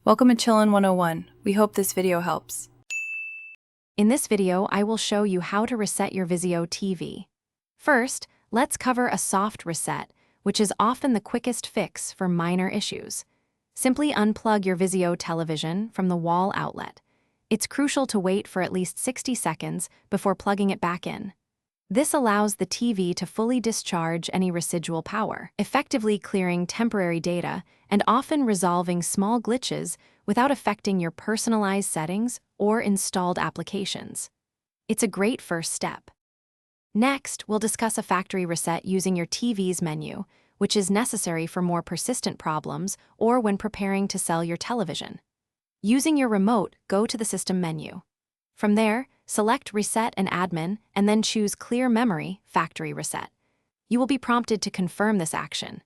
Welcome to Chillin' 101. We hope this video helps. In this video, I will show you how to reset your Vizio TV. First, let's cover a soft reset, which is often the quickest fix for minor issues. Simply unplug your Vizio television from the wall outlet. It's crucial to wait for at least 60 seconds before plugging it back in. This allows the TV to fully discharge any residual power, effectively clearing temporary data and often resolving small glitches without affecting your personalized settings or installed applications. It's a great first step. Next, we'll discuss a factory reset using your TV's menu, which is necessary for more persistent problems or when preparing to sell your television. Using your remote, go to the System menu. From there, select Reset and Admin, and then choose Clear Memory, Factory Reset. You will be prompted to confirm this action.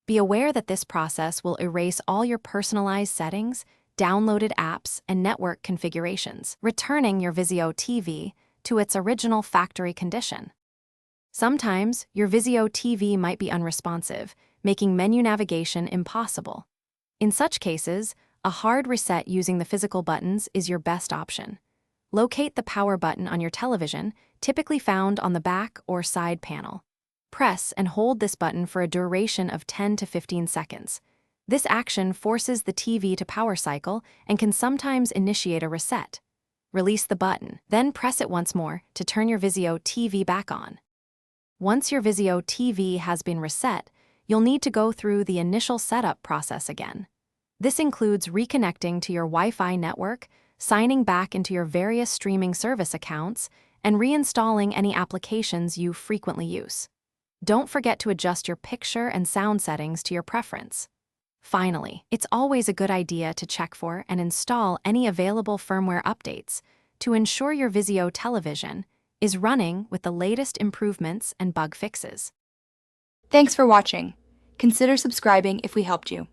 Be aware that this process will erase all your personalized settings, downloaded apps, and network configurations, returning your Vizio TV to its original factory condition. Sometimes, your Vizio TV might be unresponsive, making menu navigation impossible. In such cases, a hard reset using the physical buttons is your best option. Locate the power button on your television, typically found on the back or side panel. Press and hold this button for a duration of 10 to 15 seconds. This action forces the TV to power cycle and can sometimes initiate a reset. Release the button, then press it once more to turn your Vizio TV back on. Once your Vizio TV has been reset, you'll need to go through the initial setup process again. This includes reconnecting to your Wi-Fi network, signing back into your various streaming service accounts, and reinstalling any applications you frequently use. Don't forget to adjust your picture and sound settings to your preference. Finally, it's always a good idea to check for and install any available firmware updates to ensure your Vizio television is running with the latest improvements and bug fixes. Thanks for watching. Consider subscribing if we helped you.